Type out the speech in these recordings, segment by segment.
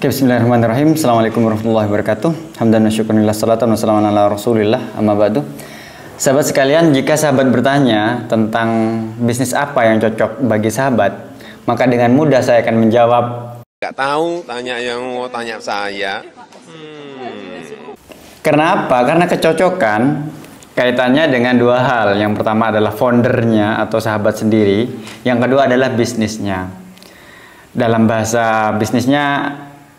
Oke, bismillahirrahmanirrahim. Assalamualaikum warahmatullahi wabarakatuh. Hamdan wa syukurillah, salatan wa salaman ala rasulillah, amma ba'du. Sahabat sekalian, jika sahabat bertanya tentang bisnis apa yang cocok bagi sahabat, maka dengan mudah saya akan menjawab, nggak tahu, tanya yang mau tanya saya. Karena apa? Karena kecocokan kaitannya dengan dua hal. Yang pertama adalah foundernya atau sahabat sendiri. Yang kedua adalah bisnisnya. Dalam bahasa bisnisnya,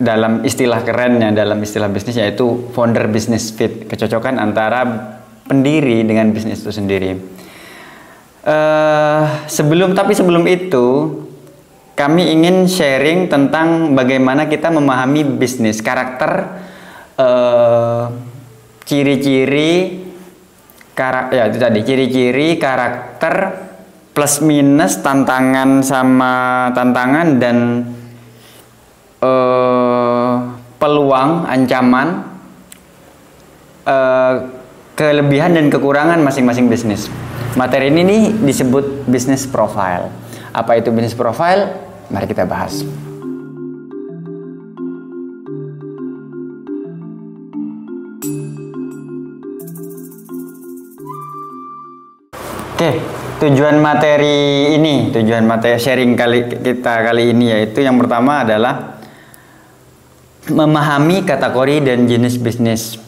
dalam istilah kerennya, dalam istilah bisnis, yaitu founder business fit, kecocokan antara pendiri dengan bisnis itu sendiri. Sebelum itu kami ingin sharing tentang bagaimana kita memahami bisnis, karakter, ciri-ciri, ciri-ciri, karakter, plus minus, tantangan sama tantangan, dan peluang, ancaman, kelebihan dan kekurangan masing-masing bisnis. Materi ini nih disebut business profile. Apa itu business profile? Mari kita bahas. Oke, tujuan materi sharing kita kali ini yaitu yang pertama adalah memahami kategori dan jenis bisnis.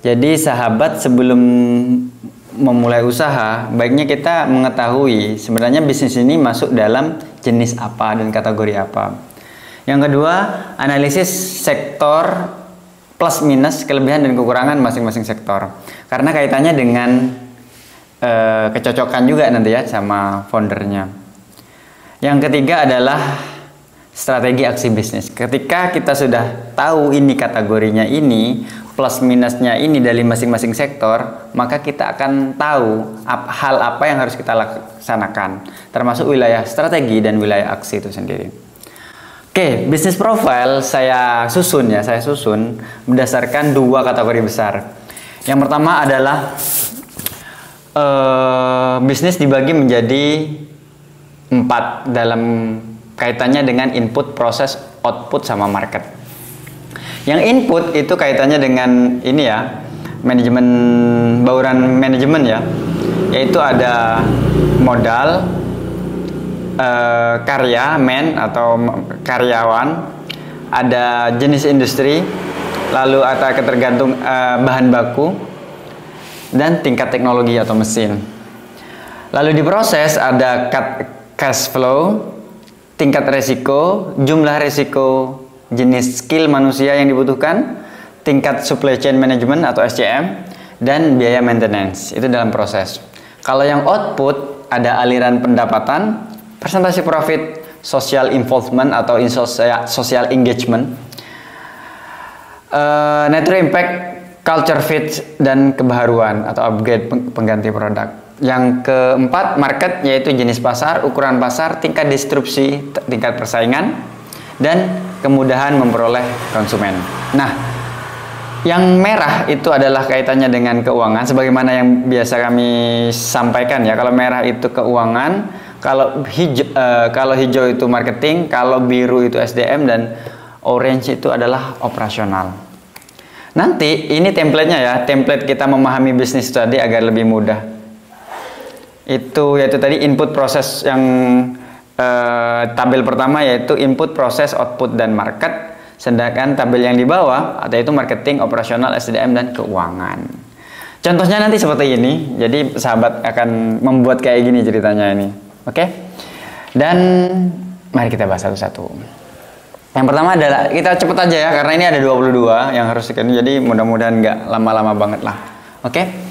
Jadi sahabat, sebelum memulai usaha, baiknya kita mengetahui sebenarnya bisnis ini masuk dalam jenis apa dan kategori apa. Yang kedua, analisis sektor plus minus, kelebihan dan kekurangan masing-masing sektor. Karena kaitannya dengan kecocokan juga nanti ya sama foundernya. Yang ketiga adalah strategi aksi bisnis. Ketika kita sudah tahu ini kategorinya ini, plus minusnya ini dari masing-masing sektor, maka kita akan tahu hal apa yang harus kita laksanakan, termasuk wilayah strategi dan wilayah aksi itu sendiri. Oke, business profile saya susun berdasarkan dua kategori besar. Yang pertama adalah bisnis dibagi menjadi 4 dalam kaitannya dengan input, proses, output, sama market. Yang input itu kaitannya dengan ini ya, manajemen, bauran manajemen ya, yaitu ada modal, karya, atau karyawan, ada jenis industri, lalu ada ketergantung bahan baku, dan tingkat teknologi atau mesin. Lalu di proses ada cash flow, tingkat resiko, jumlah resiko, jenis skill manusia yang dibutuhkan, tingkat supply chain management atau SCM, dan biaya maintenance. Itu dalam proses. Kalau yang output ada aliran pendapatan, persentase profit, social involvement atau social engagement, network impact, culture fit, dan kebaharuan atau upgrade, pengganti produk. Yang keempat, market, yaitu jenis pasar, ukuran pasar, tingkat distribusi, tingkat persaingan, dan kemudahan memperoleh konsumen. Nah, yang merah itu adalah kaitannya dengan keuangan, sebagaimana yang biasa kami sampaikan ya. Kalau merah itu keuangan, kalau hijau itu marketing, kalau biru itu SDM, dan orange itu adalah operasional. Nanti ini template-nya ya, template kita memahami bisnis tadi agar lebih mudah. Yaitu tadi input, proses, yang tabel pertama yaitu input, proses, output, dan market. Sedangkan tabel yang di bawah yaitu marketing, operasional, SDM, dan keuangan. Contohnya nanti seperti ini. Jadi sahabat akan membuat kayak gini ceritanya ini. Oke? Dan mari kita bahas satu-satu. Yang pertama adalah, kita cepet aja ya, karena ini ada 22 yang harus jadi mudah-mudahan nggak lama-lama banget lah. Oke?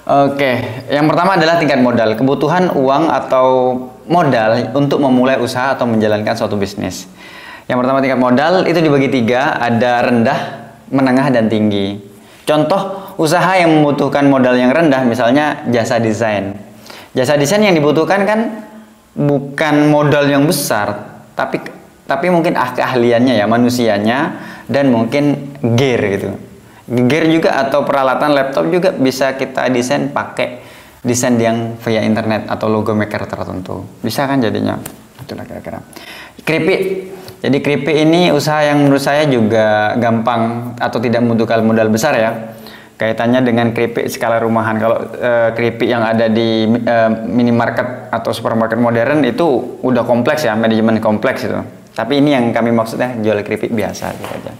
Oke, yang pertama adalah tingkat modal, kebutuhan uang atau modal untuk memulai usaha atau menjalankan suatu bisnis. Yang pertama tingkat modal itu dibagi 3, ada rendah, menengah, dan tinggi. Contoh usaha yang membutuhkan modal yang rendah, misalnya jasa desain. Jasa desain yang dibutuhkan kan bukan modal yang besar, tapi mungkin keahliannya ya, manusianya, dan mungkin gear gitu. Gear juga atau peralatan laptop juga bisa kita desain pakai desain yang via internet atau logo maker tertentu. Bisa kan jadinya? Itulah kira-kira. Keripik. Jadi keripik ini usaha yang menurut saya juga gampang atau tidak membutuhkan modal besar ya. Kaitannya dengan keripik skala rumahan. Kalau keripik yang ada di minimarket atau supermarket modern itu udah kompleks ya, manajemen kompleks itu. Tapi ini yang kami maksudnya jual keripik biasa gitu aja.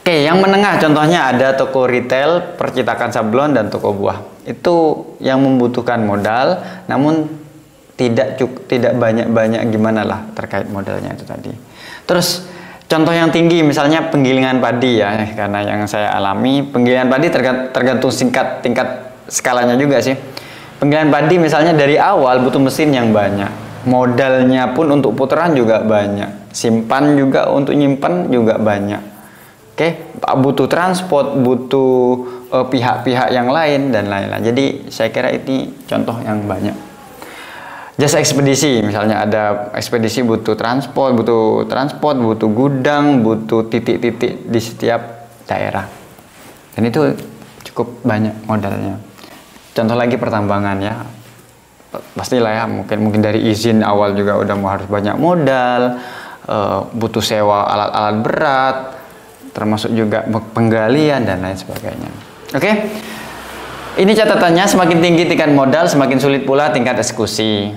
Oke, yang menengah contohnya ada toko retail, percetakan sablon dan toko buah. Itu yang membutuhkan modal, namun tidak banyak gimana lah terkait modalnya itu tadi. Terus contoh yang tinggi misalnya penggilingan padi ya, karena yang saya alami penggilingan padi tergantung tingkat skalanya juga sih. Penggilingan padi misalnya dari awal butuh mesin yang banyak, modalnya pun untuk putaran juga banyak, simpan juga untuk nyimpan juga banyak. Oke, butuh transport, butuh pihak-pihak yang lain dan lain-lain. Jadi saya kira ini contoh yang banyak. Jasa ekspedisi, misalnya ada ekspedisi butuh transport, butuh gudang, butuh titik-titik di setiap daerah. Dan itu cukup banyak modalnya. Contoh lagi pertambangan ya. Pastilah ya, mungkin dari izin awal juga udah harus banyak modal, butuh sewa alat-alat berat, termasuk juga penggalian dan lain sebagainya. Oke? Ini catatannya, semakin tinggi tingkat modal, semakin sulit pula tingkat eksekusi.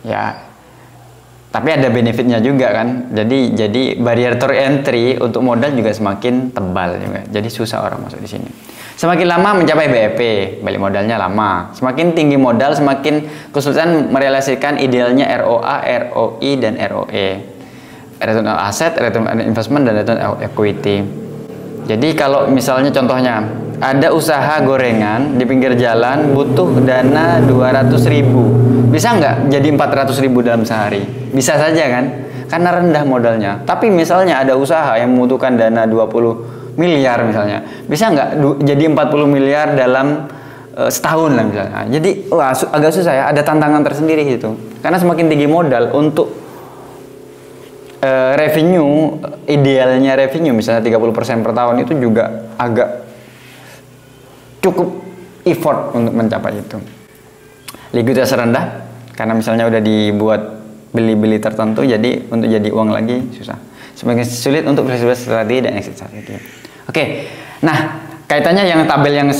Ya, tapi ada benefitnya juga kan. Jadi barrier to entry untuk modal juga semakin tebal juga. Jadi susah orang masuk di sini. Semakin lama mencapai BEP, balik modalnya lama. Semakin tinggi modal, semakin kesulitan merealisasikan idealnya ROA, ROI dan ROE. Return on asset, return on investment dan return on equity. Jadi kalau misalnya contohnya ada usaha gorengan di pinggir jalan butuh dana 200.000, bisa nggak jadi 400.000 dalam sehari? Bisa saja kan, karena rendah modalnya. Tapi misalnya ada usaha yang membutuhkan dana 20 miliar misalnya, bisa nggak jadi 40 miliar dalam setahun lah misalnya. Jadi agak susah ya, ada tantangan tersendiri itu. Karena semakin tinggi modal untuk revenue, idealnya revenue misalnya 30% per tahun itu juga agak cukup effort untuk mencapai itu. Likuiditas rendah karena misalnya udah dibuat beli-beli tertentu, jadi untuk jadi uang lagi susah. Semakin sulit untuk fleksibilitas strategi dan exit strategi. Oke, nah kaitannya yang tabel yang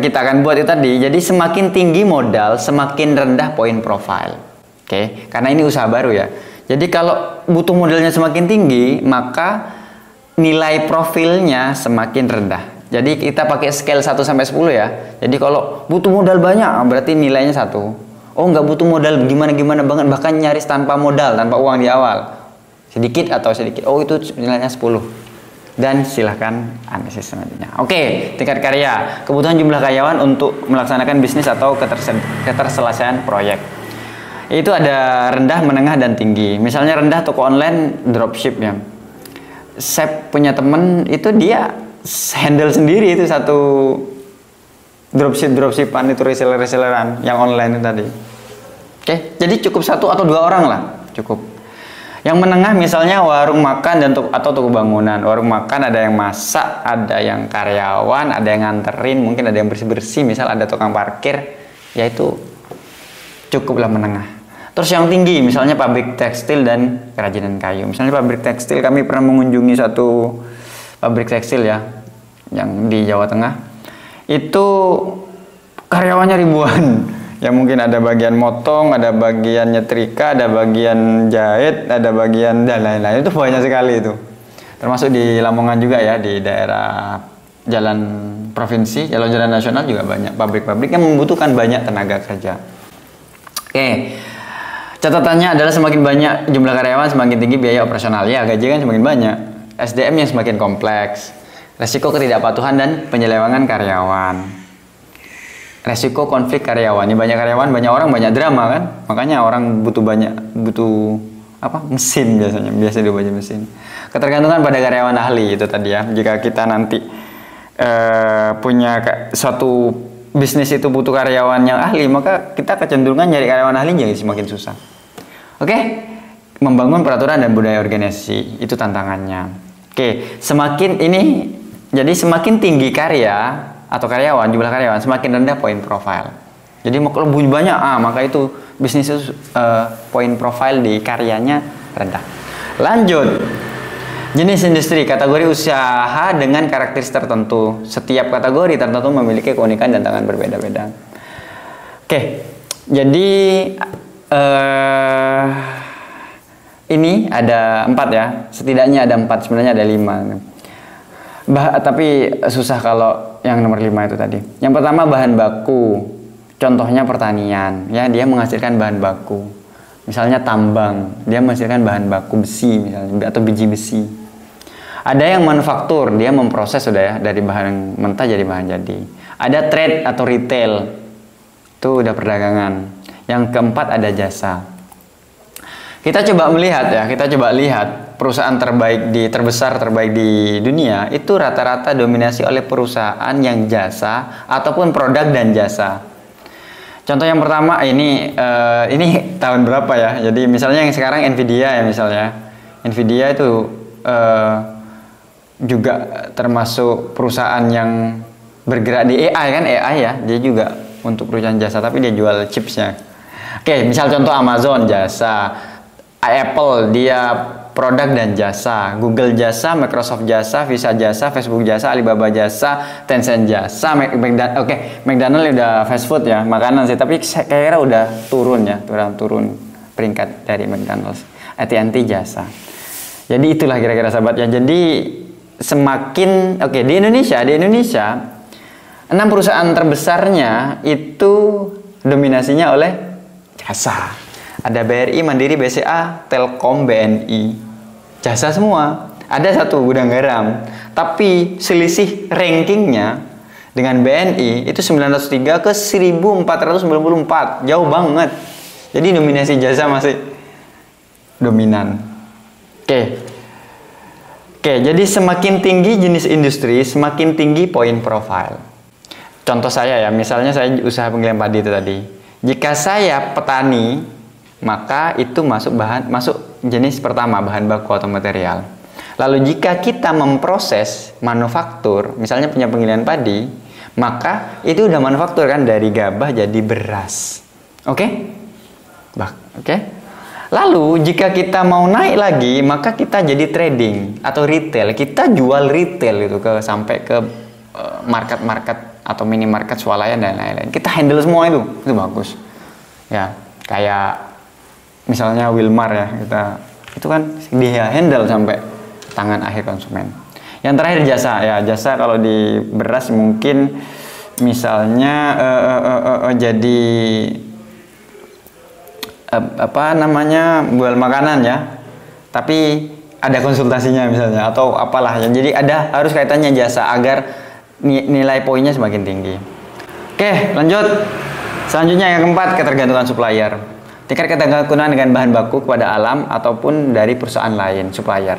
kita akan buat itu tadi. Jadi semakin tinggi modal, semakin rendah poin profile. Oke, karena ini usaha baru ya. Jadi kalau butuh modalnya semakin tinggi, maka nilai profilnya semakin rendah. Jadi kita pakai scale 1 sampai 10 ya. Jadi kalau butuh modal banyak, berarti nilainya 1. Oh, nggak butuh modal gimana-gimana banget, bahkan nyaris tanpa modal, tanpa uang di awal. Sedikit atau sedikit. Oh, itu nilainya 10. Dan silahkan analisis selanjutnya. Oke, tingkat karya. Kebutuhan jumlah karyawan untuk melaksanakan bisnis atau keterselesaian proyek. Itu ada rendah, menengah, dan tinggi. Misalnya rendah toko online dropship ya. Saya punya temen itu dia handle sendiri itu satu dropshipan itu reselleran yang online itu tadi. Oke, jadi cukup 1 atau 2 orang lah cukup. Yang menengah misalnya warung makan dan atau toko bangunan. Warung makan ada yang masak, ada yang karyawan, ada yang nganterin, mungkin ada yang bersih-bersih, misal ada tukang parkir, yaitu cukuplah menengah. Terus yang tinggi misalnya pabrik tekstil dan kerajinan kayu. Misalnya pabrik tekstil, kami pernah mengunjungi satu pabrik tekstil ya yang di Jawa Tengah. Itu karyawannya ribuan. Ya mungkin ada bagian motong, ada bagian nyetrika, ada bagian jahit, ada bagian dan lain-lain. Itu banyak sekali itu. Termasuk di Lamongan juga ya, di daerah jalan provinsi, jalan-jalan nasional juga banyak pabrik-pabrik yang membutuhkan banyak tenaga kerja. Oke. Catatannya adalah semakin banyak jumlah karyawan, semakin tinggi biaya operasional. Ya, gaji kan semakin banyak. SDM yang semakin kompleks. Resiko ketidakpatuhan dan penyelewengan karyawan. Resiko konflik karyawan. Ini banyak karyawan, banyak orang, banyak drama kan. Makanya orang butuh mesin biasanya. Biasa dia banyak mesin. Ketergantungan pada karyawan ahli itu tadi ya. Jika kita nanti punya suatu bisnis itu butuh karyawan yang ahli, maka kita kecenderungan nyari karyawan ahli jadi semakin susah. Oke, membangun peraturan dan budaya organisasi itu tantangannya. Oke, jadi semakin tinggi karya atau karyawan, jumlah karyawan, semakin rendah poin profile. Jadi kalau lebih banyak, maka itu bisnis itu poin profile di karyanya rendah. Lanjut. Jenis industri, kategori usaha dengan karakteristik tertentu. Setiap kategori tertentu memiliki keunikan dan tantangan berbeda-beda. Oke, jadi ini ada 4 ya. Setidaknya ada 4, sebenarnya ada 5. Tapi susah kalau yang nomor 5 itu tadi. Yang pertama bahan baku. Contohnya pertanian, ya, dia menghasilkan bahan baku. Misalnya tambang, dia menghasilkan bahan baku besi misalnya, atau biji besi. Ada yang manufaktur, dia memproses sudah ya, dari bahan mentah jadi bahan jadi. Ada trade atau retail, itu udah perdagangan. Yang keempat ada jasa. Kita coba melihat ya, kita coba lihat perusahaan terbesar terbaik di dunia itu rata-rata dominasi oleh perusahaan yang jasa ataupun produk dan jasa. Contoh yang pertama ini tahun berapa ya? Jadi misalnya yang sekarang Nvidia ya misalnya. Nvidia itu juga termasuk perusahaan yang bergerak di AI kan, AI ya. Dia juga untuk perusahaan jasa tapi dia jual chipsnya. Oke, misal contoh Amazon jasa, Apple dia produk dan jasa, Google jasa, Microsoft jasa, Visa jasa, Facebook jasa, Alibaba jasa, Tencent jasa, McDonald udah fast food ya, makanan sih, tapi saya kira udah turun ya, turun peringkat dari McDonald's. AT&T jasa. Jadi itulah kira-kira sahabat ya. Jadi semakin di Indonesia 6 perusahaan terbesarnya itu dominasinya oleh jasa. Ada BRI, Mandiri, BCA, Telkom, BNI. Jasa semua. Ada satu gudang garam. Tapi selisih rankingnya dengan BNI itu 903 ke 1494. Jauh banget. Jadi dominasi jasa masih dominan. Oke, jadi semakin tinggi jenis industri, semakin tinggi poin profile. Contoh saya ya, misalnya saya usaha penggilingan padi itu tadi. Jika saya petani, maka itu masuk jenis pertama, bahan baku atau material. Lalu jika kita memproses manufaktur, misalnya punya penggilingan padi, maka itu udah manufaktur kan, dari gabah jadi beras. Oke? Lalu jika kita mau naik lagi, maka kita jadi trading atau retail. Kita jual retail itu sampai ke market-market atau minimarket swalayan dan lain-lain. Kita handle semua itu bagus. Ya, kayak misalnya Wilmar ya, itu kan dia handle sampai tangan akhir konsumen. Yang terakhir jasa ya, jasa kalau di beras mungkin misalnya jadi jual makanan ya, tapi ada konsultasinya misalnya atau apalah ya. Jadi harus kaitannya jasa agar nilai poinnya semakin tinggi. Oke, lanjut. Selanjutnya yang keempat, ketergantungan supplier. Tingkat ketergantungan dengan bahan baku kepada alam ataupun dari perusahaan lain, supplier.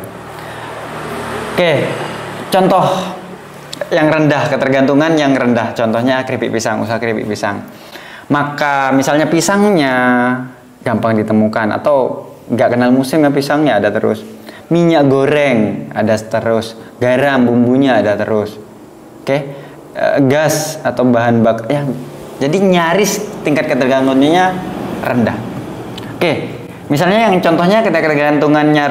Oke, contoh yang rendah, ketergantungan yang rendah. Contohnya keripik pisang, usaha keripik pisang. Maka misalnya pisangnya gampang ditemukan atau nggak kenal musim ya, pisangnya ada terus. Minyak goreng ada terus. Garam, bumbunya ada terus. Gas atau bahan bakar ya. Jadi nyaris tingkat ketergantungannya rendah. Misalnya yang contohnya ketergantungannya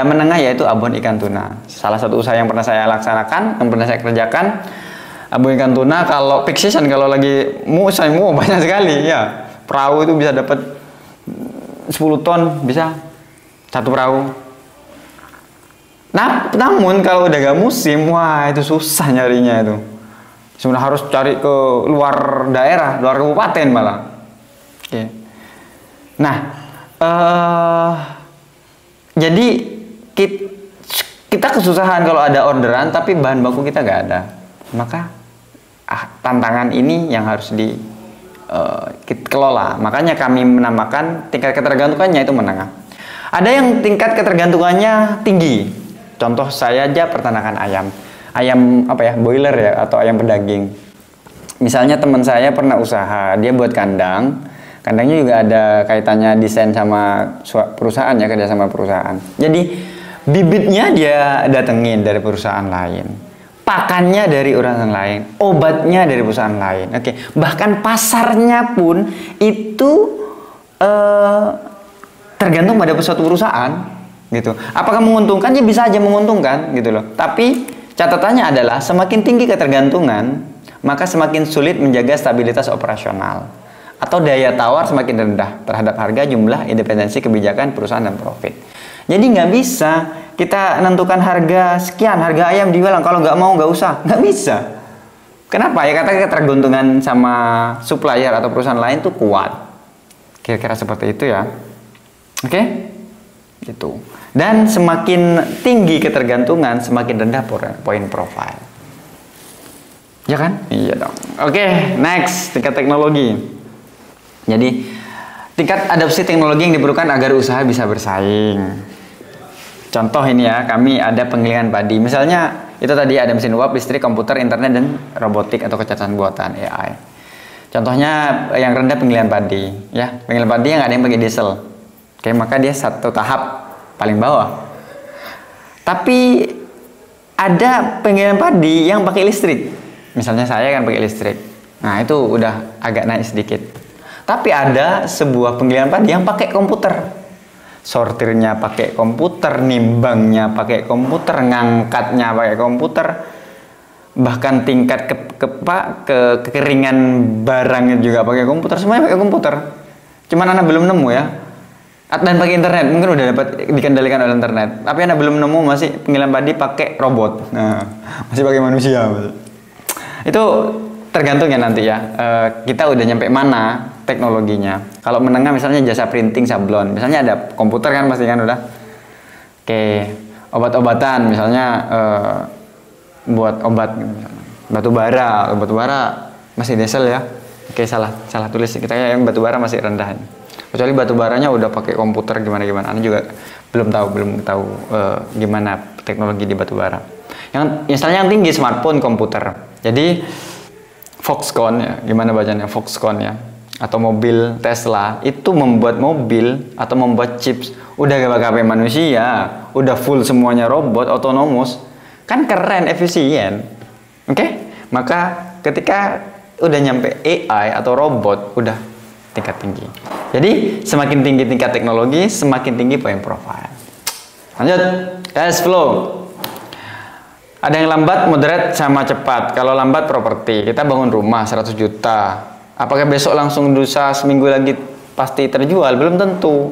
menengah yaitu abon ikan tuna. Salah satu usaha yang pernah saya laksanakan, yang pernah saya kerjakan, abon ikan tuna kalau peak season, kalau lagi musim banyak sekali ya. Perahu itu bisa dapat 10 ton, bisa satu perahu. Namun kalau udah gak musim, wah itu susah nyarinya itu. Sebenarnya harus cari ke luar daerah, luar kabupaten malah. Nah, jadi kita kesusahan kalau ada orderan tapi bahan baku kita nggak ada. Maka tantangan ini yang harus dikelola. Makanya kami menamakan tingkat ketergantungannya itu menengah. Ada yang tingkat ketergantungannya tinggi. Contoh saya aja peternakan ayam boiler ya, atau ayam pedaging. Misalnya teman saya pernah usaha, dia buat kandang. Kandangnya juga ada kaitannya desain sama perusahaan ya, kerja sama perusahaan. Jadi bibitnya dia datengin dari perusahaan lain, pakannya dari perusahaan lain, obatnya dari perusahaan lain. Bahkan pasarnya pun itu tergantung pada suatu perusahaan. gitu. Apakah menguntungkan? Ya bisa aja menguntungkan gitu loh. Tapi catatannya adalah semakin tinggi ketergantungan, maka semakin sulit menjaga stabilitas operasional atau daya tawar semakin rendah terhadap harga, jumlah, independensi kebijakan perusahaan dan profit. Jadi nggak bisa kita menentukan harga sekian, harga ayam dibilang kalau nggak mau nggak usah, nggak bisa. Kenapa? Ya kata ketergantungan sama supplier atau perusahaan lain tuh kuat. Kira-kira seperti itu ya. Oke? Gitu. Dan semakin tinggi ketergantungan, semakin rendah poin profile. Ya kan? Iya dong. Oke, next, tingkat teknologi. Jadi, tingkat adopsi teknologi yang diperlukan agar usaha bisa bersaing. Contoh ini ya, kami ada penggilingan padi. Misalnya, itu tadi ada mesin uap, listrik, komputer, internet, dan robotik atau kecerdasan buatan AI. Contohnya yang rendah penggilingan padi, ya penggilingan padi yang ada yang pakai diesel. Oke, maka dia satu tahap paling bawah. Tapi ada penggilingan padi yang pakai listrik. Misalnya saya kan pakai listrik. Nah itu udah agak naik sedikit. Tapi ada sebuah penggilingan padi yang pakai komputer. Sortirnya pakai komputer, nimbangnya pakai komputer, ngangkatnya pakai komputer, bahkan tingkat kekeringan barangnya juga pakai komputer, semuanya pakai komputer. Cuman Anda belum nemu ya, dan pakai internet, mungkin udah dapat dikendalikan oleh internet, tapi Anda belum nemu masih penggilingan padi pakai robot, nah, masih pakai manusia. Itu tergantung ya nanti ya, kita udah nyampe mana teknologinya. Kalau menengah misalnya jasa printing sablon, misalnya ada komputer kan pasti kan udah. Oke, obat-obatan misalnya buat obat batu bara masih diesel ya. Oke, salah tulis kita yang batu bara masih rendah. Kecuali batu baranya udah pakai komputer gimana. Anda juga belum tahu gimana teknologi di batu bara. Yang misalnya yang tinggi smartphone, komputer. Jadi Foxconn ya, gimana bacanya Foxconn ya, atau mobil Tesla itu membuat mobil atau membuat chips udah gak pakai manusia, udah full semuanya robot otonomus, kan keren, efisien. Oke? Maka ketika udah nyampe AI atau robot udah tingkat tinggi. Jadi semakin tinggi tingkat teknologi, semakin tinggi poin profile. Lanjut, cash flow. Ada yang lambat, moderate, sama cepat. Kalau lambat properti, kita bangun rumah 100 juta. Apakah besok langsung lusa seminggu lagi pasti terjual? Belum tentu.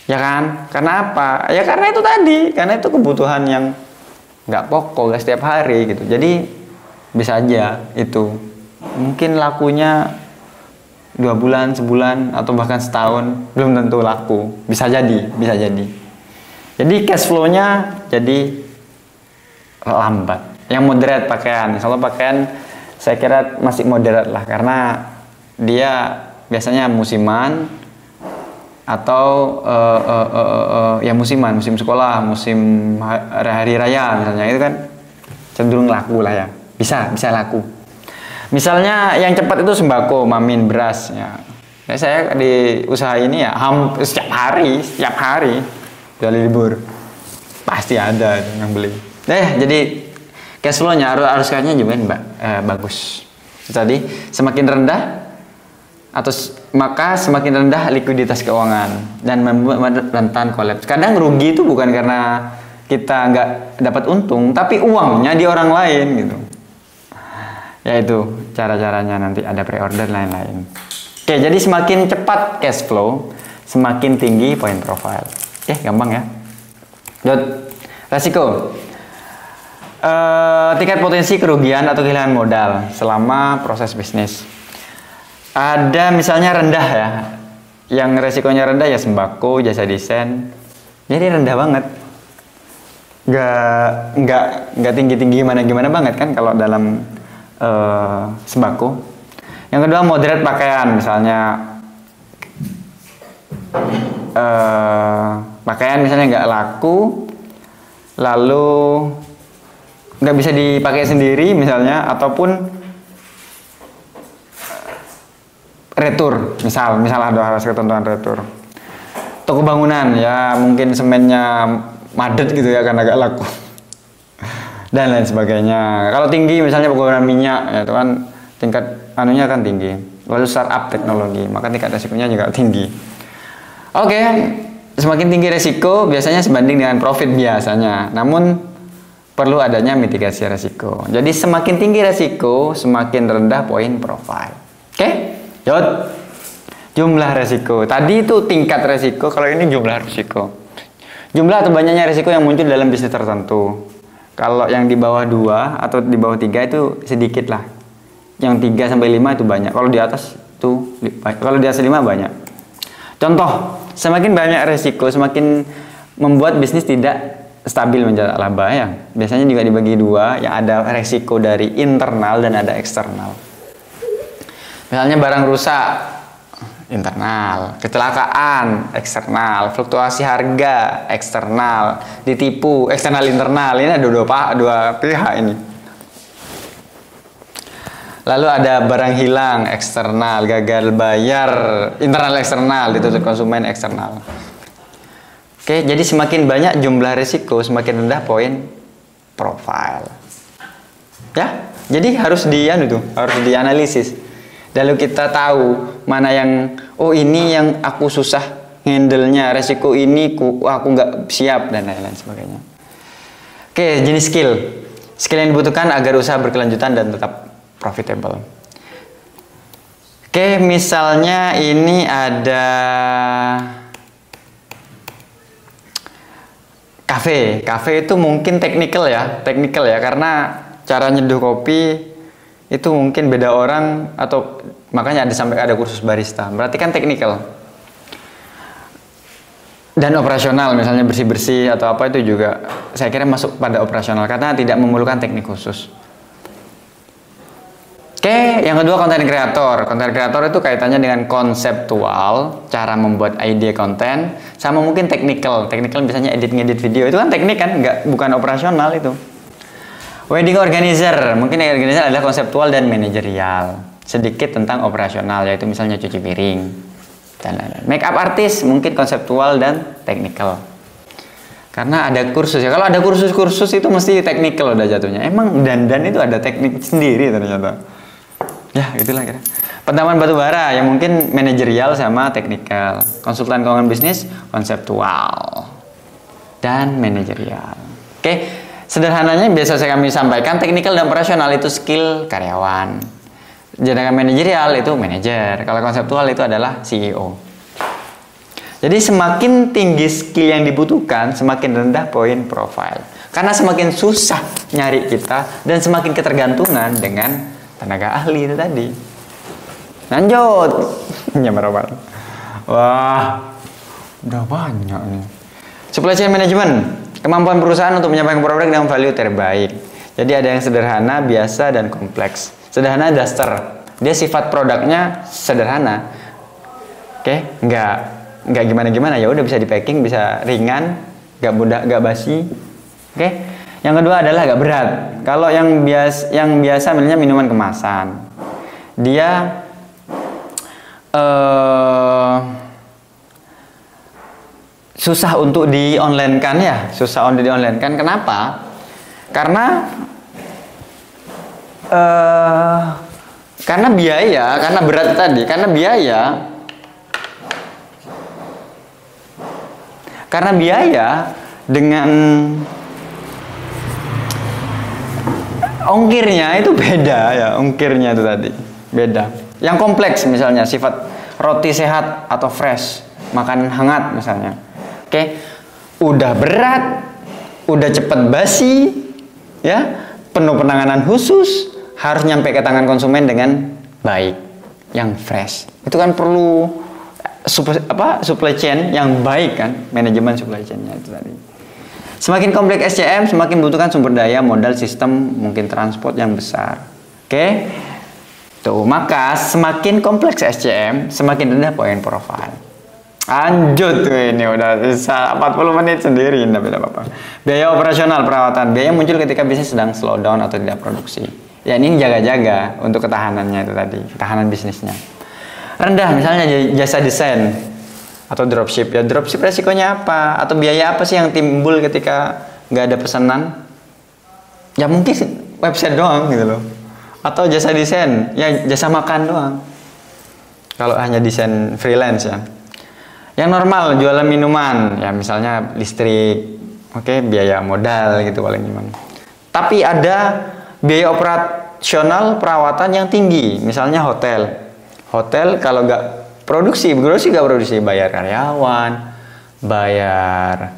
Ya kan? Karena apa? Ya karena itu tadi. Karena itu kebutuhan yang nggak pokok, nggak setiap hari gitu. Jadi bisa aja itu. Mungkin lakunya 2 bulan, sebulan, atau bahkan setahun. Belum tentu laku. Bisa jadi. Jadi cash flow-nya jadi lambat. Yang moderate pakaian, kalau pakaian saya kira masih moderate lah, karena dia biasanya musiman atau ya musiman, musim sekolah, musim hari raya misalnya, itu kan cenderung laku lah ya, bisa laku. Misalnya yang cepat itu sembako, mamin, beras ya. Nah, saya di usaha ini ya setiap hari dari libur pasti ada yang beli. Jadi cash flow-nya harus kayaknya juga bagus. Tadi semakin rendah maka semakin rendah likuiditas keuangan dan membuat rentan kolaps. Kadang rugi itu bukan karena kita nggak dapat untung, tapi uangnya di orang lain gitu. Yaitu cara-caranya nanti ada pre-order lain-lain. Oke, jadi semakin cepat cash flow, semakin tinggi poin profile. Oke, gampang ya. Resiko. Tingkat potensi kerugian atau kehilangan modal selama proses bisnis. Ada misalnya rendah ya, yang resikonya rendah ya sembako, jasa desain. Jadi rendah banget, nggak tinggi gimana banget kan kalau dalam sembako. Yang kedua moderate pakaian, misalnya pakaian misalnya nggak laku, lalu nggak bisa dipakai sendiri misalnya, ataupun retur, misal ada ketentuan retur. Toko bangunan ya mungkin semennya madet gitu ya karena agak laku dan lain sebagainya. Kalau tinggi misalnya penggunaan minyak ya itu kan tingkat anunya kan tinggi. Lalu startup teknologi maka tingkat resikonya juga tinggi. Oke, Semakin tinggi resiko biasanya sebanding dengan profit biasanya. Namun perlu adanya mitigasi resiko. Jadi semakin tinggi resiko, semakin rendah poin profile. Oke? Yot. Jumlah resiko. Tadi itu tingkat resiko, kalau ini jumlah resiko. Jumlah atau banyaknya resiko yang muncul dalam bisnis tertentu. Kalau yang di bawah 2 atau di bawah 3 itu sedikit lah. Yang 3 sampai 5 itu banyak. Kalau di atas itu kalau di atas 5 banyak. Contoh, semakin banyak resiko, semakin membuat bisnis tidak stabil mencetak laba ya. Biasanya juga dibagi 2, yang ada resiko dari internal dan ada eksternal. Misalnya barang rusak, internal, kecelakaan, eksternal, fluktuasi harga, eksternal, ditipu, eksternal internal. Ini ada dua pihak ini. Lalu ada barang hilang, eksternal, gagal bayar, internal eksternal, dituntut konsumen eksternal. Oke, jadi semakin banyak jumlah risiko, semakin rendah poin profile. Ya, jadi harus dianalisis. Lalu kita tahu mana yang, oh ini yang aku susah handle-nya, resiko ini aku nggak siap dan lain-lain sebagainya. Oke, jenis skill. Skill yang dibutuhkan agar usaha berkelanjutan dan tetap profitable. Oke, misalnya ini ada kafe. Kafe itu mungkin teknikal ya, karena cara nyeduh kopi itu mungkin beda orang, atau makanya ada kursus barista. Berarti kan teknikal. Dan operasional, misalnya bersih-bersih atau apa, itu juga saya kira masuk pada operasional karena tidak memerlukan teknik khusus. Oke, yang kedua konten kreator. Konten kreator itu kaitannya dengan konseptual, cara membuat ide konten, sama mungkin teknikal. Teknikal biasanya edit-ngedit video, itu kan teknik kan, bukan operasional itu. Wedding organizer, mungkin organizer adalah konseptual dan manajerial. Sedikit tentang operasional, yaitu misalnya cuci piring dan lain-lain. Makeup artist mungkin konseptual dan teknikal. Karena ada kursus ya. Kalau ada kursus-kursus itu mesti teknikal udah jatuhnya. Emang dandan itu ada teknik sendiri ternyata. Ya, itulah kira. Penanaman batu bara yang mungkin manajerial sama teknikal. Konsultan keuangan bisnis konseptual dan manajerial. Oke. Sederhananya biasa kami sampaikan, teknikal dan operasional itu skill karyawan. Sedangkan manajerial itu manajer. Kalau konseptual itu adalah CEO. Jadi semakin tinggi skill yang dibutuhkan, semakin rendah poin profile. Karena semakin susah nyari kita dan semakin ketergantungan dengan tenaga ahli itu tadi. Lanjut. Nyamar. Wah, udah banyak nih. Supply chain management. Kemampuan perusahaan untuk menyampaikan produk dengan value terbaik. Jadi ada yang sederhana, biasa, dan kompleks. Sederhana daster. Dia sifat produknya sederhana. Oke, nggak gimana-gimana. Ya udah bisa di packing, bisa ringan, nggak mudah, nggak basi. Oke. Yang kedua adalah agak berat. Kalau yang biasa misalnya minuman kemasan. Dia susah untuk di-online-kan ya, susah untuk di-online-kan. Kenapa? Karena biaya, karena berat tadi, karena biaya dengan ongkirnya itu beda ya, ongkirnya itu tadi beda. Yang kompleks misalnya sifat roti sehat atau fresh, makanan hangat misalnya. Oke, udah berat, udah cepet basi, ya, penuh penanganan khusus, harus nyampe ke tangan konsumen dengan baik, yang fresh. Itu kan perlu supply chain yang baik kan, manajemen supply chainnya itu tadi. Semakin kompleks SCM, semakin butuhkan sumber daya, modal, sistem, mungkin transport yang besar. Oke, tuh maka semakin kompleks SCM, semakin rendah poin profile. Lanjut tuh, ini udah bisa 40 menit sendiri, tapi tidak apa-apa. Biaya operasional perawatan, biaya muncul ketika bisnis sedang slow down atau tidak produksi. Ya ini jaga-jaga untuk ketahanannya itu tadi, ketahanan bisnisnya. Rendah misalnya jasa desain atau dropship. Ya dropship resikonya apa? Atau biaya apa sih yang timbul ketika nggak ada pesanan? Ya mungkin website doang gitu loh. Atau jasa desain, ya jasa makan doang. Kalau hanya desain freelance ya. Yang normal jualan minuman, ya misalnya listrik, oke, biaya modal gitu paling gimana. Tapi ada biaya operasional perawatan yang tinggi, misalnya hotel. Hotel kalau nggak produksi bayar karyawan, bayar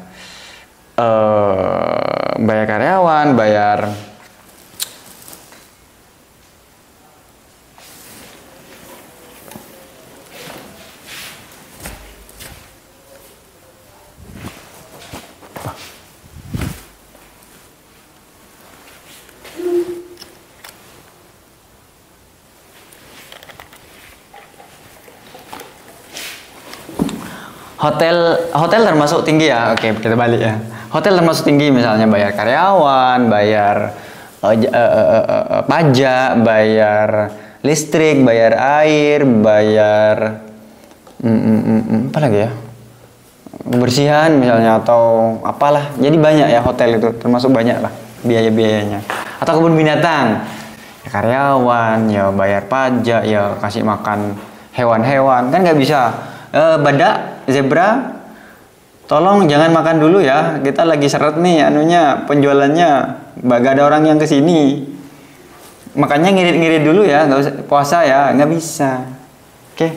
hotel termasuk tinggi ya. Oke, kita balik ya. Hotel termasuk tinggi, misalnya bayar karyawan, bayar pajak, bayar listrik, bayar air, bayar apa lagi ya? Kebersihan misalnya atau apalah. Jadi banyak ya hotel itu, termasuk banyak lah biaya-biayanya. Atau kebun binatang. Ya, karyawan, ya bayar pajak, ya kasih makan hewan-hewan. Kan nggak bisa badak, zebra, tolong jangan makan dulu ya, kita lagi seret nih anunya, penjualannya, gak ada orang yang kesini, makanya ngirit-ngirit dulu ya, nggak usah puasa ya, nggak bisa. Oke,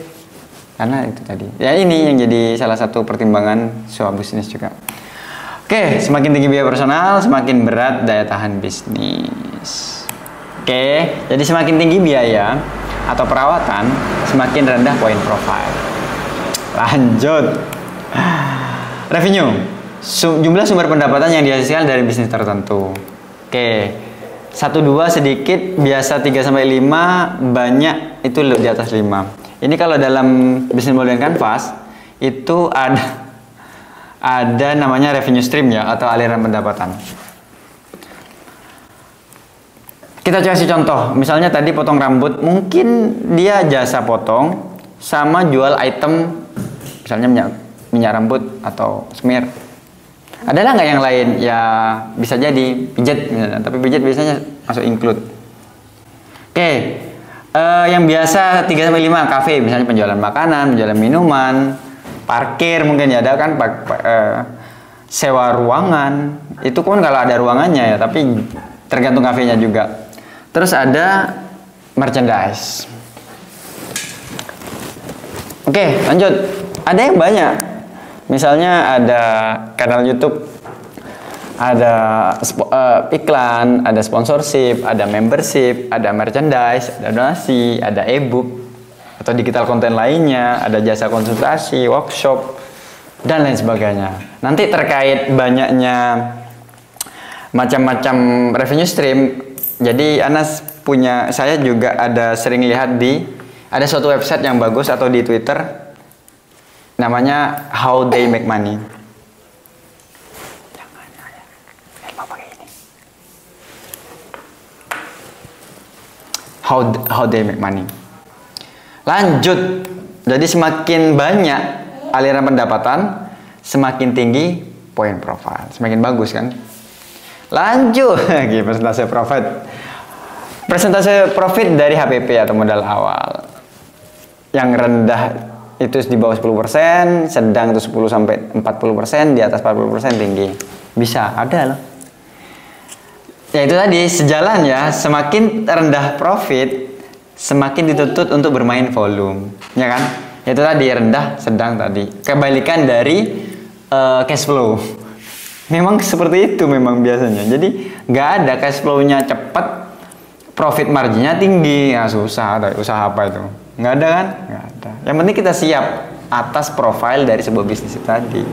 karena itu tadi ya, ini yang jadi salah satu pertimbangan sebuah bisnis juga. Oke, semakin tinggi biaya personal, semakin berat daya tahan bisnis. Oke, jadi semakin tinggi biaya atau perawatan, semakin rendah poin profile. Lanjut, revenue, jumlah sumber pendapatan yang dihasilkan dari bisnis tertentu. Oke, 1-2 sedikit, biasa 3-5, banyak itu di atas 5. Ini kalau dalam bisnis model kanvas itu ada namanya revenue stream ya, atau aliran pendapatan. Kita kasih contoh, misalnya tadi potong rambut, mungkin dia jasa potong sama jual item, misalnya minyak rambut atau smear. Adalah nggak yang lain? Ya bisa jadi pijat misalnya, tapi pijat biasanya masuk include. Oke, yang biasa 3-5 kafe, misalnya penjualan makanan, penjualan minuman, parkir mungkin ya, ada kan sewa ruangan. Itu pun kalau ada ruangannya ya, tapi tergantung kafenya juga. Terus ada merchandise. Oke, lanjut. Ada yang banyak. Misalnya ada kanal YouTube, ada iklan, ada sponsorship, ada membership, ada merchandise, ada donasi, ada e-book atau digital konten lainnya, ada jasa konsultasi, workshop, dan lain sebagainya. Nanti terkait banyaknya macam-macam revenue stream, jadi saya juga ada sering lihat ada suatu website yang bagus atau di Twitter, namanya How They Make Money. How They Make Money. Lanjut, jadi semakin banyak aliran pendapatan, semakin tinggi poin profile, semakin bagus kan. Lanjut lagi, persentase profit. Persentase profit dari HPP atau modal awal. Yang rendah itu di bawah 10%, sedang itu 10-40%, di atas 40% tinggi. Bisa, ada loh. Ya itu tadi, sejalan ya, semakin rendah profit, semakin dituntut untuk bermain volume. Ya kan? Itu tadi, rendah, sedang tadi. Kebalikan dari cash flow. Memang seperti itu memang biasanya. Jadi nggak ada cash flow-nya cepat, profit marginnya tinggi, ya susah. Usaha apa itu? Nggak ada kan? Nggak ada. Yang penting kita siap atas profile dari sebuah bisnis tadi.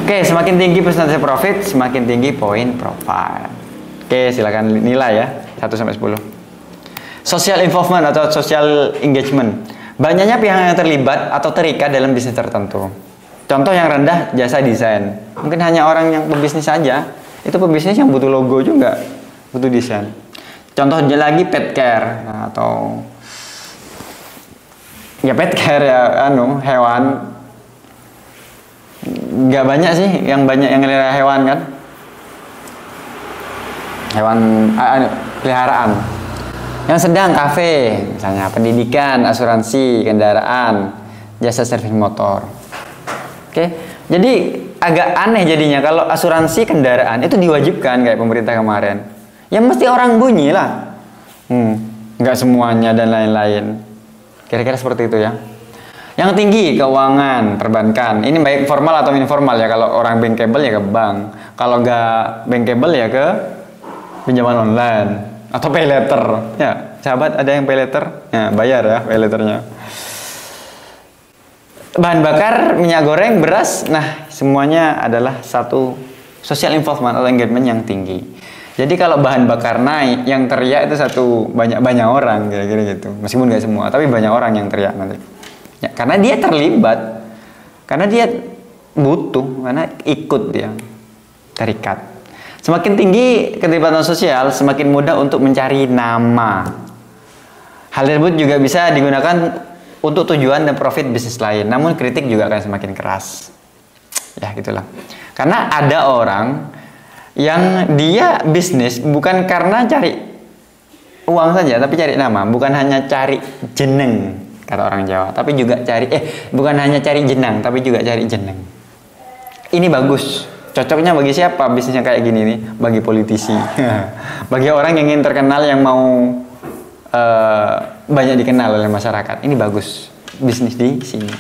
Oke, semakin tinggi persentase profit, semakin tinggi poin profile. Oke, silakan nilai ya, 1-10. Social involvement atau social engagement. Banyaknya pihak yang terlibat atau terikat dalam bisnis tertentu. Contoh yang rendah, jasa desain. Mungkin hanya orang yang pebisnis saja. Itu pebisnis yang butuh logo juga, butuh desain. Contohnya lagi pet care, atau ya pet care ya, hewan. Nggak banyak sih, yang banyak yang ngelihara hewan kan. Hewan peliharaan. Yang sedang kafe, misalnya pendidikan, asuransi, kendaraan, jasa servis motor. Oke, jadi agak aneh jadinya kalau asuransi kendaraan itu diwajibkan kayak pemerintah kemarin. Ya mesti orang bunyi lah. Nggak semuanya dan lain-lain. Kira-kira seperti itu ya. Yang tinggi keuangan perbankan. Ini baik formal atau informal ya. Kalau orang bankable ya ke bank. Kalau nggak bankable ya ke pinjaman online atau pay letter. Ya, sahabat ada yang pay letter? Ya, bayar ya pay letternya. Bahan bakar, minyak goreng, beras. Nah, semuanya adalah satu social involvement atau engagement yang tinggi. Jadi kalau bahan bakar naik, yang teriak itu banyak orang kira-kira gitu. Meskipun nggak semua, tapi banyak orang yang teriak nanti. Ya, karena dia terlibat, karena dia butuh, karena ikut dia terikat. Semakin tinggi keterlibatan sosial, semakin mudah untuk mencari nama. Hal tersebut juga bisa digunakan untuk tujuan dan profit bisnis lain. Namun kritik juga akan semakin keras. Ya gitulah. Karena ada orang yang dia bisnis bukan karena cari uang saja, tapi cari nama. Bukan hanya cari jeneng, kata orang Jawa, tapi juga bukan hanya cari jenang, tapi juga cari jeneng. Ini bagus. Cocoknya bagi siapa bisnisnya kayak gini nih? Bagi politisi. Bagi orang yang ingin terkenal, yang mau banyak dikenal oleh masyarakat. Ini bagus bisnis di sini.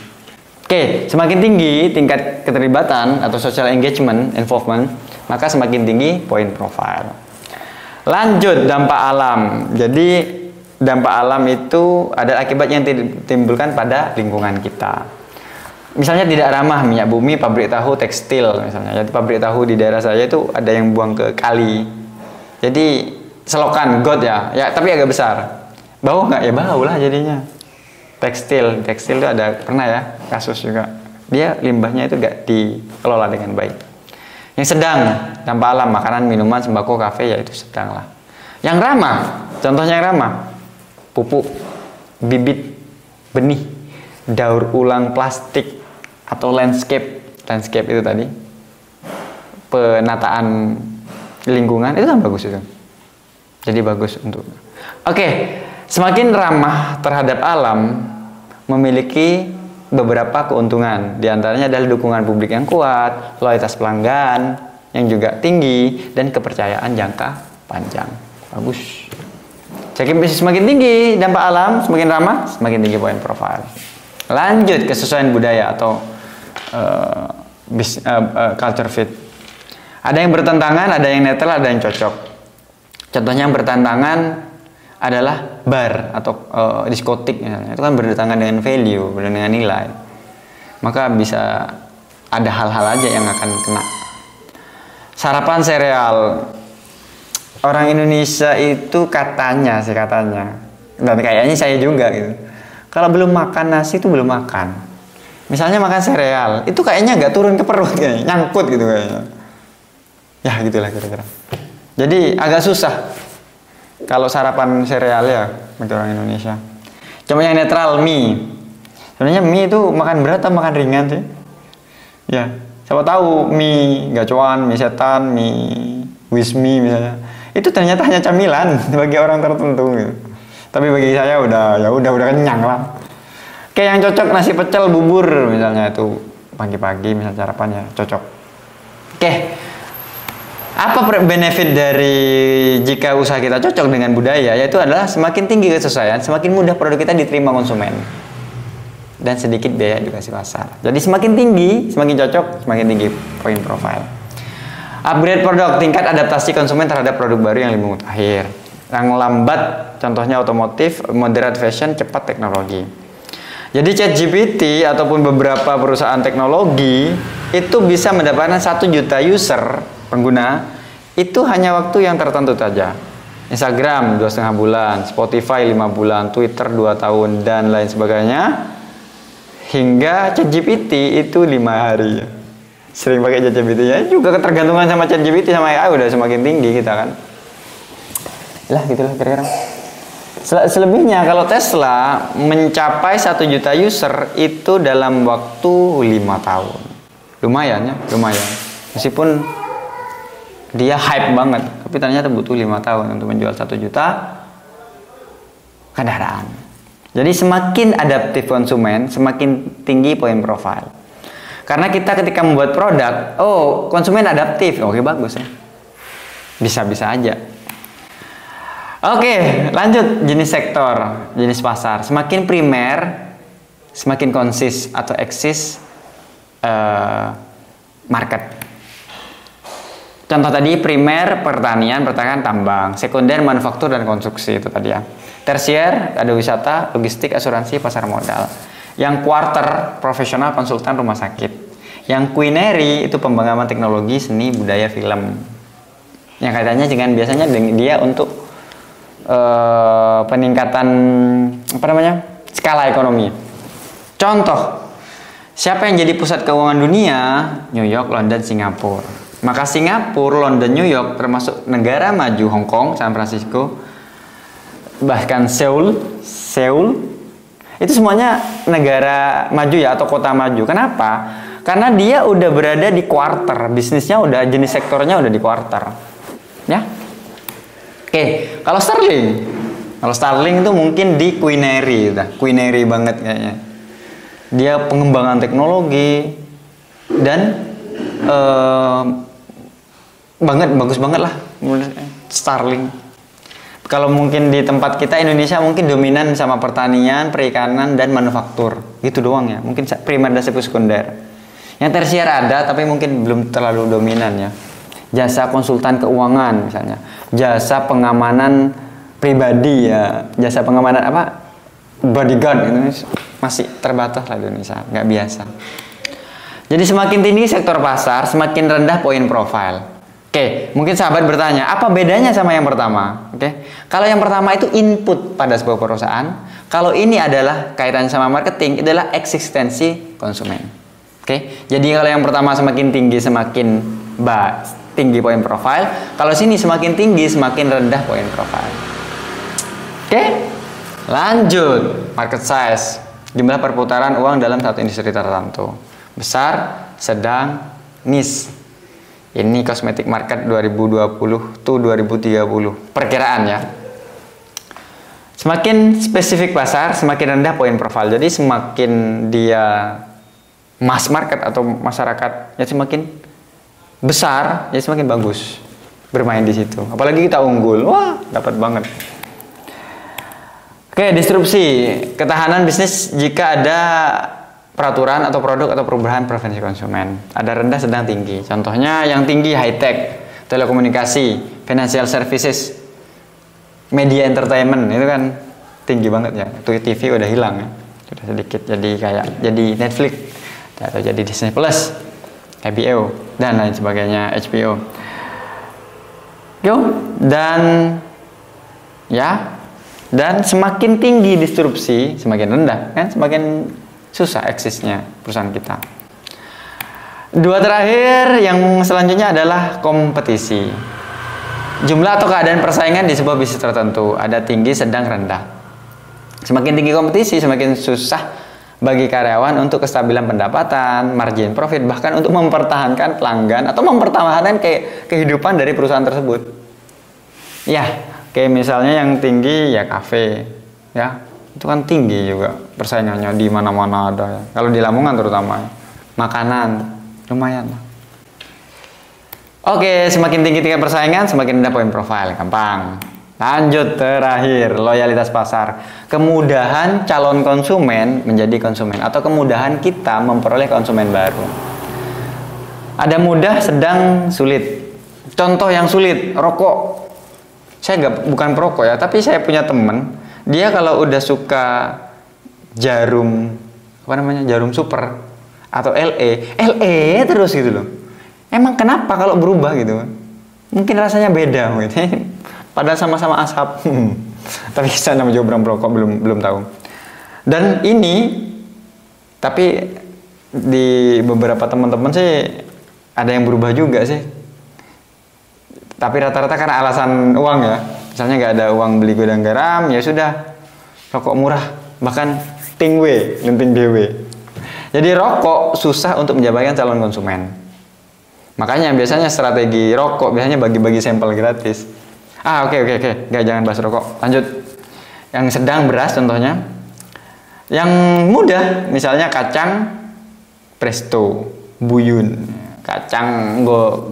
Oke, semakin tinggi tingkat keterlibatan atau social engagement, involvement, maka semakin tinggi poin profile. Lanjut, dampak alam. Jadi dampak alam itu ada akibat yang ditimbulkan pada lingkungan kita. Misalnya tidak ramah minyak bumi, pabrik tahu, tekstil misalnya. Jadi pabrik tahu di daerah saya itu ada yang buang ke kali. Jadi selokan got ya, tapi agak besar. Bau nggak? Ya bau lah jadinya. Tekstil itu ada pernah ya kasus juga. Dia limbahnya itu nggak dikelola dengan baik. Yang sedang, dampak alam, makanan, minuman, sembako, kafe, ya itu sedang lah. Yang ramah, contohnya yang ramah, pupuk, bibit, benih, daur ulang plastik, atau landscape itu tadi, penataan lingkungan, itu kan bagus itu. Jadi bagus untuk. Oke. Semakin ramah terhadap alam memiliki beberapa keuntungan. Di antaranya adalah dukungan publik yang kuat, loyalitas pelanggan yang juga tinggi, dan kepercayaan jangka panjang. Bagus. Jadi semakin tinggi dampak alam, semakin ramah, semakin tinggi poin profile. Lanjut, kesesuaian budaya atau culture fit. Ada yang bertentangan, ada yang netral, ada yang cocok. Contohnya yang bertentangan adalah bar atau diskotik misalnya. Itu kan bertentangan dengan value, dengan nilai. Maka bisa ada hal-hal aja yang akan kena. Sarapan sereal. Orang Indonesia itu katanya, dan kayaknya saya juga gitu. Kalau belum makan nasi itu belum makan. Misalnya makan sereal, itu kayaknya nggak turun ke perut kayaknya, nyangkut gitu kayaknya. Ya gitulah kira-kira. Jadi agak susah kalau sarapan sereal ya bagi orang Indonesia. Cuma yang netral, mie. Sebenarnya mie itu makan berat atau makan ringan sih? Ya, siapa tahu mie gacoan, mie setan, mie wismi misalnya. Itu ternyata hanya camilan bagi orang tertentu gitu. Tapi bagi saya udah kenyang lah. Kayak yang cocok nasi pecel bubur misalnya, itu pagi-pagi misalnya sarapannya cocok. Oke. Apa benefit dari jika usaha kita cocok dengan budaya? Yaitu adalah semakin tinggi kesesuaian, semakin mudah produk kita diterima konsumen, dan sedikit biaya edukasi pasar. Jadi semakin tinggi, semakin cocok, semakin tinggi poin profile. Upgrade produk, tingkat adaptasi konsumen terhadap produk baru yang lebih mutakhir. Yang lambat, contohnya otomotif, moderate fashion, cepat teknologi. Jadi ChatGPT ataupun beberapa perusahaan teknologi itu bisa mendapatkan 1 juta user pengguna itu hanya waktu yang tertentu saja. Instagram 2,5 bulan, Spotify 5 bulan, Twitter 2 tahun, dan lain sebagainya. Hingga ChatGPT itu 5 hari. Sering pakai ChatGPT ya, juga ketergantungan sama ChatGPT sama AI udah semakin tinggi kita kan. Lah gitulah kira-kira. Selebihnya kalau Tesla mencapai 1 juta user itu dalam waktu 5 tahun. Lumayan ya, lumayan. Meskipun dia hype banget, tapi ternyata butuh 5 tahun untuk menjual 1 juta kendaraan. Jadi semakin adaptif konsumen, semakin tinggi poin profile. Karena kita ketika membuat produk, oh konsumen adaptif, oke bagus ya. Bisa-bisa aja. Oke, lanjut jenis sektor, jenis pasar. Semakin primer, semakin konsis atau eksis market. Contoh tadi primer pertanian, tambang, sekunder manufaktur dan konstruksi itu tadi ya. Tersier ada wisata, logistik, asuransi, pasar modal. Yang quarter profesional, konsultan, rumah sakit. Yang quinary itu pengembangan teknologi, seni, budaya, film. Yang kaitannya dengan biasanya dia untuk peningkatan skala ekonomi. Contoh, siapa yang jadi pusat keuangan dunia? New York, London, Singapura. Maka Singapura, London, New York termasuk negara maju, Hong Kong, San Francisco, bahkan Seoul itu semuanya negara maju ya atau kota maju. Kenapa? Karena dia udah berada di quarter, bisnisnya udah, jenis sektornya udah di quarter. Ya. Oke, kalau Starling itu mungkin di quinary banget kayaknya. Dia pengembangan teknologi dan bagus banget lah Starling. Kalau mungkin di tempat kita Indonesia mungkin dominan sama pertanian, perikanan, dan manufaktur. Gitu doang ya. Mungkin primer dan sekunder. Yang tersier ada, tapi mungkin belum terlalu dominan ya. Jasa konsultan keuangan misalnya. Jasa pengamanan pribadi ya. Jasa pengamanan bodyguard. Itu masih terbatas lah di Indonesia. Nggak biasa. Jadi semakin tinggi sektor pasar, semakin rendah poin profile. Oke, mungkin sahabat bertanya, apa bedanya sama yang pertama? Oke, kalau yang pertama itu input pada sebuah perusahaan, kalau ini adalah kaitannya sama marketing, adalah eksistensi konsumen. Oke, jadi kalau yang pertama semakin tinggi, semakin tinggi poin profile. Kalau sini semakin tinggi, semakin rendah poin profile. Oke, lanjut market size, jumlah perputaran uang dalam satu industri tertentu, besar, sedang, niche. Ini cosmetic market 2020 to 2030 perkiraan ya. Semakin spesifik pasar, semakin rendah poin profile. Jadi semakin dia mass market atau masyarakat ya semakin besar, ya semakin bagus bermain di situ. Apalagi kita unggul, wah dapat banget. Oke, disrupsi, ketahanan bisnis jika ada peraturan atau produk atau perubahan preferensi konsumen. Ada rendah, sedang, tinggi. Contohnya yang tinggi high tech, telekomunikasi, financial services, media entertainment itu kan tinggi banget ya. Itu TV udah hilang ya, sudah sedikit jadi Netflix atau jadi Disney Plus, HBO dan lain sebagainya, HBO. Dan semakin tinggi disrupsi, semakin rendah kan, semakin susah eksisnya perusahaan kita. Dua terakhir yang selanjutnya adalah kompetisi. Jumlah atau keadaan persaingan di sebuah bisnis tertentu ada tinggi, sedang, rendah. Semakin tinggi kompetisi, semakin susah bagi karyawan untuk kestabilan pendapatan, margin profit, bahkan untuk mempertahankan pelanggan atau mempertahankan kehidupan dari perusahaan tersebut. Ya, kayak misalnya yang tinggi ya kafe, ya. Itu kan tinggi juga persaingannya, di mana-mana ada ya. Kalau di Lamongan terutama makanan lumayan lah. Oke, semakin tinggi tingkat persaingan, semakin rendah poin profile. Gampang. Lanjut terakhir, loyalitas pasar. Kemudahan calon konsumen menjadi konsumen atau kemudahan kita memperoleh konsumen baru. Ada mudah, sedang, sulit. Contoh yang sulit, rokok. Saya bukan perokok ya, tapi saya punya teman. Dia kalau udah suka jarum super atau LE terus gitu loh. Emang kenapa kalau berubah gitu? Mungkin rasanya beda gitu. Padahal sama-sama asap. Tapi saya nama jauh merokok belum tahu. Dan ini tapi di beberapa teman-teman sih ada yang berubah juga sih. Tapi rata-rata karena alasan uang ya. Misalnya nggak ada uang beli gudang garam, ya sudah rokok murah, bahkan lenting DW. Jadi rokok susah untuk menjabarkan calon konsumen. Makanya biasanya strategi rokok biasanya bagi-bagi sampel gratis. Oke, nggak, jangan bahas rokok. Lanjut. Yang sedang, beras contohnya. Yang mudah, misalnya kacang presto. buyun, kacang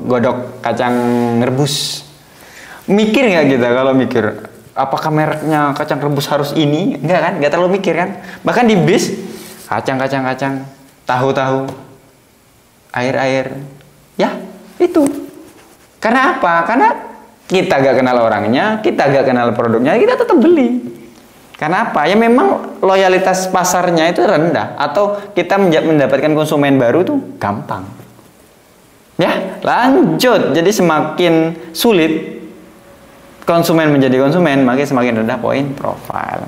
godok, kacang rebus. Mikir nggak kita kalau mikir, apakah mereknya kacang rebus harus ini? Enggak kan? Nggak terlalu mikir kan? Bahkan di bis, kacang, tahu, air. Ya, itu. Karena apa? Karena kita gak kenal orangnya, kita gak kenal produknya, kita tetap beli. Karena apa? Ya memang loyalitas pasarnya itu rendah, atau kita mendapatkan konsumen baru tuh gampang. Ya, lanjut. Jadi semakin sulit konsumen menjadi konsumen, maka semakin rendah poin profile.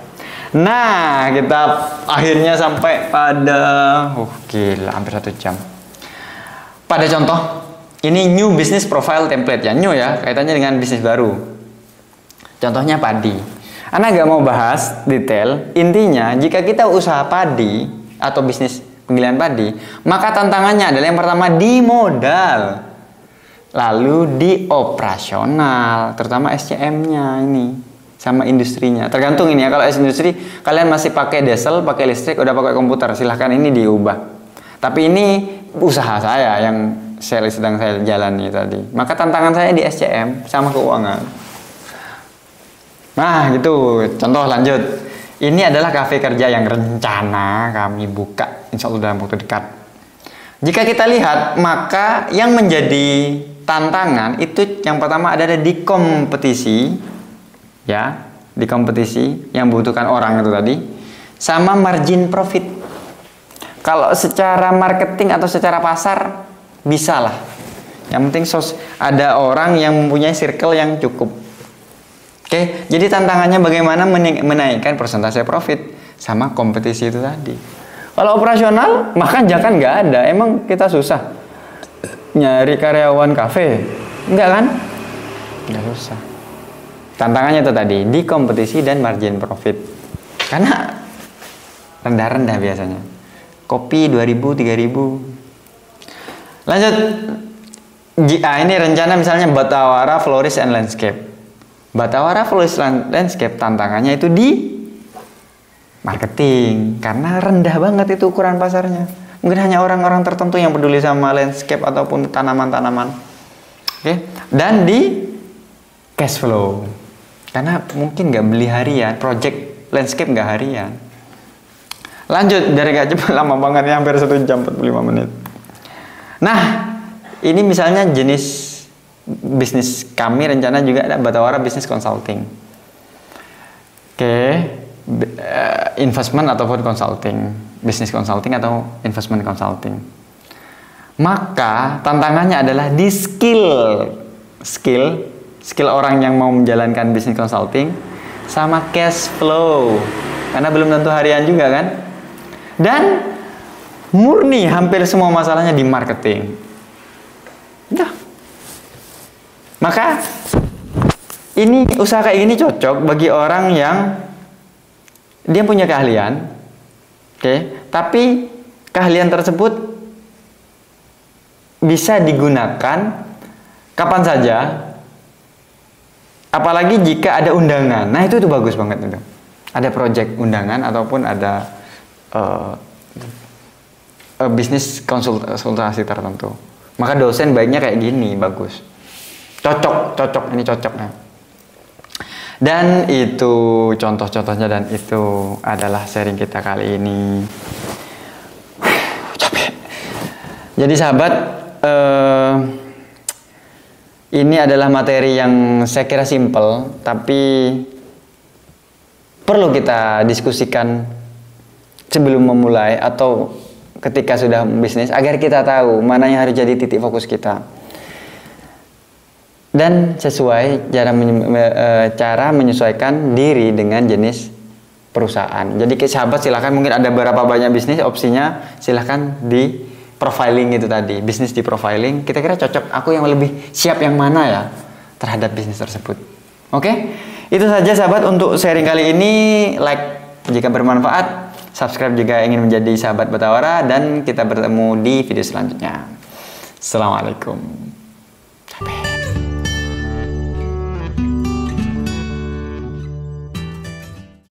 Nah, kita akhirnya sampai pada gila, hampir 1 jam. Pada contoh, ini new business profile template ya, new ya, kaitannya dengan bisnis baru. Contohnya padi. Ana gak mau bahas detail, intinya jika kita usaha padi atau bisnis penggilingan padi, maka tantangannya adalah yang pertama di modal. Lalu di operasional, terutama SCM-nya ini sama industrinya. Tergantung ini ya, kalau industri kalian masih pakai diesel, pakai listrik, udah pakai komputer, silahkan ini diubah. Tapi ini usaha saya yang sedang saya jalani tadi. Maka tantangan saya di SCM sama keuangan. Nah, gitu. Contoh lanjut. Ini adalah kafe kerja yang rencana kami buka insya Allah dalam waktu dekat. Jika kita lihat, maka yang menjadi tantangan itu yang pertama adalah di kompetisi, ya, di kompetisi yang membutuhkan orang itu tadi, sama margin profit. Kalau secara marketing atau secara pasar bisa lah. Yang penting ada orang yang mempunyai circle yang cukup. Oke, jadi tantangannya bagaimana menaikkan persentase profit sama kompetisi itu tadi. Kalau operasional, makan jangan nggak ada. Emang kita susah nyari karyawan kafe, enggak kan? Enggak susah. Tantangannya itu tadi di kompetisi dan margin profit. Karena rendah-rendah biasanya. Kopi 2.000, 3.000. Lanjut. Ini rencana misalnya Batawara Florist and Landscape. Batawara Florist and Landscape tantangannya itu di marketing karena rendah banget itu ukuran pasarnya. Mungkin hanya orang-orang tertentu yang peduli sama landscape ataupun tanaman-tanaman. Oke. Dan di cash flow. Karena mungkin nggak beli harian, project landscape nggak harian. Lanjut, dari gak cepat lama banget ya, hampir 1 jam 45 menit. Nah, ini misalnya jenis bisnis kami rencana juga ada Batawara Business Consulting. Oke, investment ataupun consulting, business consulting atau investment consulting. Maka tantangannya adalah di skill orang yang mau menjalankan business consulting sama cash flow. Karena belum tentu harian juga kan. Dan murni hampir semua masalahnya di marketing. Nah, maka ini usaha kayak gini cocok bagi orang yang dia punya keahlian, oke, tapi keahlian tersebut bisa digunakan kapan saja, apalagi jika ada undangan. Nah itu bagus banget itu. Ada project undangan ataupun ada bisnis konsultasi tertentu. Maka dosen baiknya kayak gini, bagus. Cocok, ini cocoknya. Dan itu contoh-contohnya dan itu adalah sharing kita kali ini. Capek. Jadi sahabat, ini adalah materi yang saya kira simple, tapi perlu kita diskusikan sebelum memulai atau ketika sudah bisnis agar kita tahu mana yang harus jadi titik fokus kita. Dan sesuai cara menyesuaikan diri dengan jenis perusahaan. Jadi sahabat silahkan, mungkin ada berapa banyak bisnis opsinya, silahkan di profiling itu tadi, bisnis di profiling. Kita kira cocok, aku yang lebih siap yang mana ya terhadap bisnis tersebut. Oke, itu saja sahabat untuk sharing kali ini. Like jika bermanfaat, subscribe jika ingin menjadi sahabat Batawara, dan kita bertemu di video selanjutnya. Assalamualaikum.